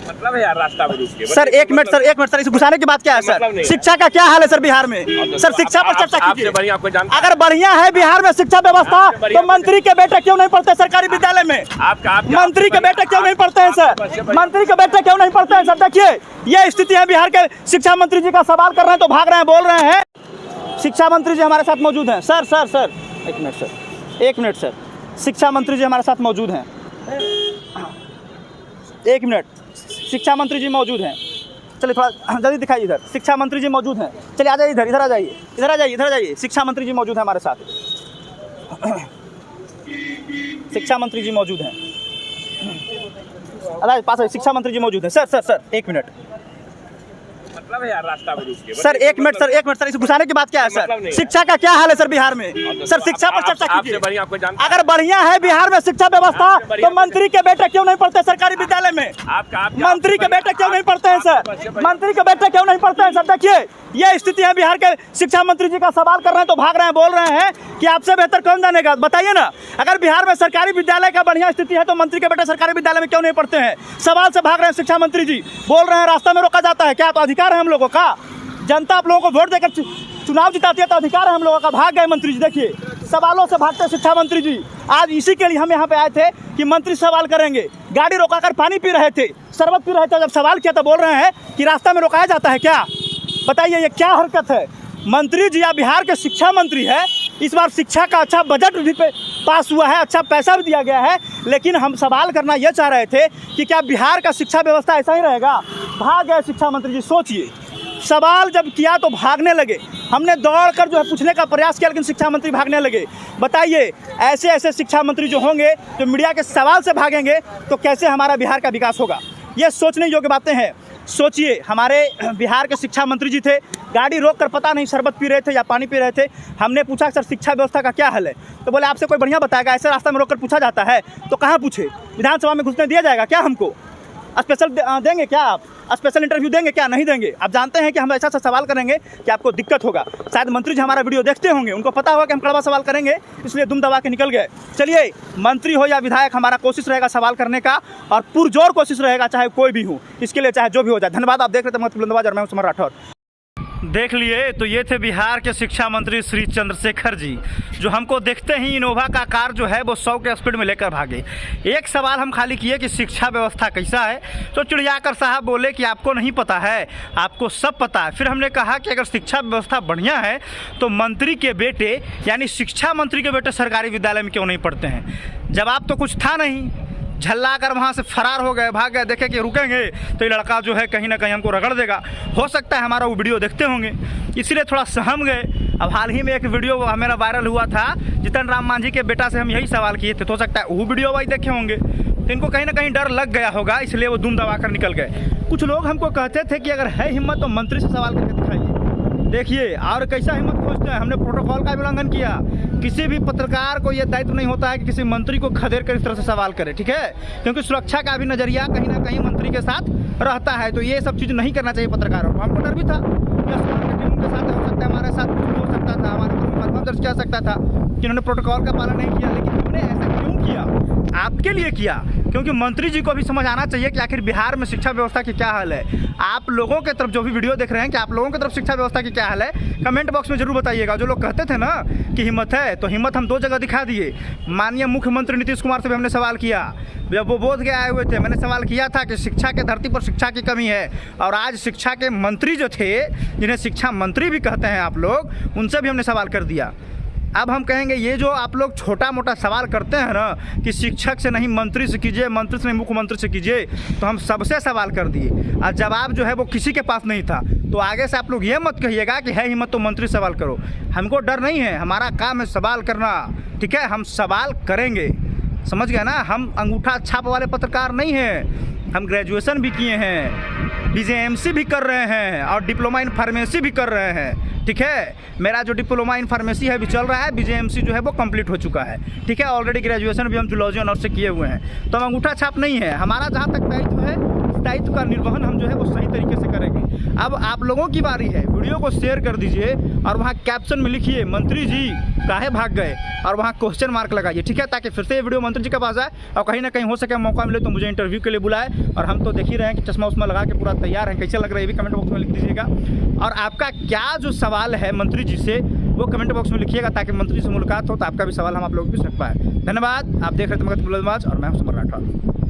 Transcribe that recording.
मतलब है यार रास्ता सर एक मिनट सर इस घुसाने की बात क्या है सर? शिक्षा का क्या हाल है सर बिहार में? सर शिक्षा पर चर्चा कीजिए। अगर बढ़िया है बिहार में शिक्षा व्यवस्था तो मंत्री के बेटे क्यों नहीं पढ़ते सरकारी विद्यालय में? मंत्री के बेटे क्यों नहीं पढ़ते हैं सर? मंत्री के बेटे क्यों नहीं पढ़ते हैं सर? देखिए ये स्थिति है बिहार के। शिक्षा मंत्री जी का सवाल कर रहे हैं तो भाग रहे हैं, बोल रहे हैं। शिक्षा मंत्री जी हमारे साथ मौजूद हैं। सर एक मिनट सर, शिक्षा मंत्री जी हमारे साथ मौजूद हैं। एक मिनट, शिक्षा मंत्री जी मौजूद हैं। चलिए थोड़ा जल्दी दिखाइए इधर। शिक्षा मंत्री जी मौजूद हैं। चलिए आ जाइए इधर आ जाइए। शिक्षा मंत्री जी मौजूद हैं हमारे साथ। शिक्षा मंत्री जी मौजूद हैं। अरे पास है, शिक्षा मंत्री जी मौजूद हैं। सर एक मिनट। मतलब है यार रास्ता सर एक मिनट सर इस घुसाने की बात क्या है सर? शिक्षा का क्या हाल है सर बिहार में? सर शिक्षा पर चर्चा कीजिए। अगर बढ़िया है बिहार में शिक्षा व्यवस्था तो मंत्री के बेटे क्यों नहीं पढ़ते सरकारी विद्यालय में? मंत्री के बेटे क्यों नहीं पढ़ते हैं सर? मंत्री के बेटे क्यों नहीं पढ़ते हैं सर? देखिए ये स्थिति है बिहार के। शिक्षा मंत्री जी का सवाल कर रहे हैं तो भाग रहे हैं, बोल रहे हैं कि आपसे बेहतर कौन जानेगा। बताइए ना, अगर बिहार में सरकारी विद्यालय का बढ़िया स्थिति है तो मंत्री के बेटे सरकारी विद्यालय में क्यों नहीं पढ़ते हैं? सवाल से भाग रहे हैं शिक्षा मंत्री जी। बोल रहे हैं रास्ता में रोका जाता है क्या? तो अधिकार है हम लोगों का। जनता आप लोगों को वोट देकर चुनाव जिताती है तो अधिकार है हम लोगों का। भाग गए मंत्री जी। देखिए सवालों से भागते शिक्षा मंत्री जी। आज इसी के लिए हम यहाँ पे आए थे कि मंत्री सवाल करेंगे। गाड़ी रोकाकर पानी पी रहे थे, शरबत पी रहे थे। जब सवाल किया तो बोल रहे हैं कि रास्ता में रोकाया जाता है क्या? बताइए ये क्या हरकत है? मंत्री जी आप बिहार के शिक्षा मंत्री है। इस बार शिक्षा का अच्छा बजट भी पास हुआ है, अच्छा पैसा भी दिया गया है। लेकिन हम सवाल करना ये चाह रहे थे कि क्या बिहार का शिक्षा व्यवस्था ऐसा ही रहेगा? भाग गए शिक्षा मंत्री जी। सोचिए, सवाल जब किया तो भागने लगे। हमने दौड़कर जो है पूछने का प्रयास किया लेकिन शिक्षा मंत्री भागने लगे। बताइए ऐसे शिक्षा मंत्री जो होंगे जो मीडिया के सवाल से भागेंगे तो कैसे हमारा बिहार का विकास होगा? ये सोचने योग्य बातें हैं। सोचिए, हमारे बिहार के शिक्षा मंत्री जी थे, गाड़ी रोक कर पता नहीं शरबत पी रहे थे या पानी पी रहे थे। हमने पूछा सर शिक्षा व्यवस्था का क्या हाल है? तो बोले आपसे कोई बढ़िया बताएगा। ऐसे रास्ता में रोक कर पूछा जाता है तो कहाँ पूछे? विधानसभा में घुसने दिया जाएगा क्या? हमको स्पेशल देंगे क्या? आप स्पेशल इंटरव्यू देंगे क्या? नहीं देंगे। आप जानते हैं कि हम ऐसा सवाल करेंगे कि आपको दिक्कत होगा। शायद मंत्री जी हमारा वीडियो देखते होंगे, उनको पता होगा कि हम कड़वा सवाल करेंगे, इसलिए दुम दबा के निकल गए। चलिए, मंत्री हो या विधायक, हमारा कोशिश रहेगा सवाल करने का और पुरजोर कोशिश रहेगा, चाहे कोई भी हो, इसके लिए चाहे जो भी हो जाए। धन्यवाद। आप देख रहे थे महत्वपूर्ण बुलंदबाज और मैं हूं समर राठौर। देख लिए तो ये थे बिहार के शिक्षा मंत्री श्री चंद्रशेखर जी, जो हमको देखते ही इनोवा का कार जो है वो 100 के स्पीड में लेकर भागे। एक सवाल हम खाली किए कि शिक्षा व्यवस्था कैसा है, तो चिड़ियाकर साहब बोले कि आपको नहीं पता है, आपको सब पता है। फिर हमने कहा कि अगर शिक्षा व्यवस्था बढ़िया है तो मंत्री के बेटे यानी शिक्षा मंत्री के बेटे सरकारी विद्यालय में क्यों नहीं पढ़ते हैं? जवाब तो कुछ था नहीं। झल्ला कर वहाँ से फरार हो गए, भाग गए। देखे कि रुकेंगे तो ये लड़का जो है कहीं ना कहीं हमको रगड़ देगा। हो सकता है हमारा वो वीडियो देखते होंगे, इसलिए थोड़ा सहम गए। अब हाल ही में एक वीडियो मेरा वायरल हुआ था, जीतन राम मांझी के बेटा से हम यही सवाल किए थे, तो हो सकता है वो वीडियो वही देखे होंगे। तो इनको कहीं ना कहीं डर लग गया होगा, इसलिए वो दुम दबा कर निकल गए। कुछ लोग हमको कहते थे कि अगर है हिम्मत तो मंत्री से सवाल करके दिखाइए। देखिए और कैसा हिम्मत खोजते हैं। हमने प्रोटोकॉल का भी उल्लंघन किया। किसी भी पत्रकार को यह दायित्व नहीं होता है कि किसी मंत्री को खदेड़ कर इस तरह से सवाल करे, ठीक है? क्योंकि सुरक्षा का भी नजरिया कहीं ना कहीं मंत्री के साथ रहता है, तो ये सब चीज़ नहीं करना चाहिए पत्रकारों को। हमको डर भी था कि उनके साथ हो सकता है, हमारे साथ हो सकता था, हमारे ऊपर मुकदमा दर्ज किया सकता था कि उन्होंने प्रोटोकॉल का पालन नहीं किया। लेकिन हमने ऐसा क्यों किया? आपके लिए किया, क्योंकि मंत्री जी को भी समझ आना चाहिए कि आखिर बिहार में शिक्षा व्यवस्था की क्या हाल है। आप लोगों के तरफ जो भी वीडियो देख रहे हैं कि आप लोगों की तरफ शिक्षा व्यवस्था की क्या हाल है, कमेंट बॉक्स में जरूर बताइएगा। जो लोग कहते थे ना कि हिम्मत है, तो हिम्मत हम 2 जगह दिखा दिए। माननीय मुख्यमंत्री नीतीश कुमार से भी हमने सवाल किया, जब वो बोध गया आए हुए थे, मैंने सवाल किया था कि शिक्षा के धरती पर शिक्षा की कमी है। और आज शिक्षा के मंत्री जो थे, जिन्हें शिक्षा मंत्री भी कहते हैं आप लोग, उनसे भी हमने सवाल कर दिया। अब हम कहेंगे ये जो आप लोग छोटा मोटा सवाल करते हैं ना कि शिक्षक से नहीं मंत्री से कीजिए, मंत्री से नहीं मुख्यमंत्री से कीजिए, तो हम सबसे सवाल कर दिए और जवाब जो है वो किसी के पास नहीं था। तो आगे से आप लोग ये मत कहिएगा कि है हिम्मत तो मंत्री सवाल करो। हमको डर नहीं है, हमारा काम है सवाल करना, ठीक है? हम सवाल करेंगे, समझ गए ना? हम अंगूठा छाप वाले पत्रकार नहीं हैं। हम ग्रेजुएशन भी किए हैं, BJMC भी कर रहे हैं और डिप्लोमा इन फार्मेसी भी कर रहे हैं, ठीक है? मेरा जो डिप्लोमा इन फार्मेसी है अभी चल रहा है, BJMC जो है वो कंप्लीट हो चुका है, ठीक है? ऑलरेडी ग्रेजुएशन भी हम जूलॉजी ऑनर्स से किए हुए हैं। तो हम अंगूठा छाप नहीं है। हमारा जहाँ तक दायित्व है दायित्व का निर्वहन हम जो है वो सही तरीके से करेंगे। अब आप लोगों की बारी है, वीडियो को शेयर कर दीजिए और वहाँ कैप्शन में लिखिए मंत्री जी काहे भाग गए, और वहाँ क्वेश्चन मार्क लगाइए, ठीक है, ताकि फिर से ये वीडियो मंत्री जी के पास आए और कहीं ना कहीं हो सके मौका मिले तो मुझे इंटरव्यू के लिए बुलाए। और हम तो देख ही रहे हैं कि चश्मा उस्मा लगा के पूरा तैयार हैं, कैसे लग रहा है ये भी कमेंट बॉक्स में लिख दीजिएगा। और आपका क्या जो सवाल है मंत्री जी से वो कमेंट बॉक्स में लिखिएगा, ताकि मंत्री से मुलाकात हो तो आपका भी सवाल हम आप लोगों को पूछ पाए। धन्यवाद। आप देख रहे थे मगध और मैं हूं समर राठौर।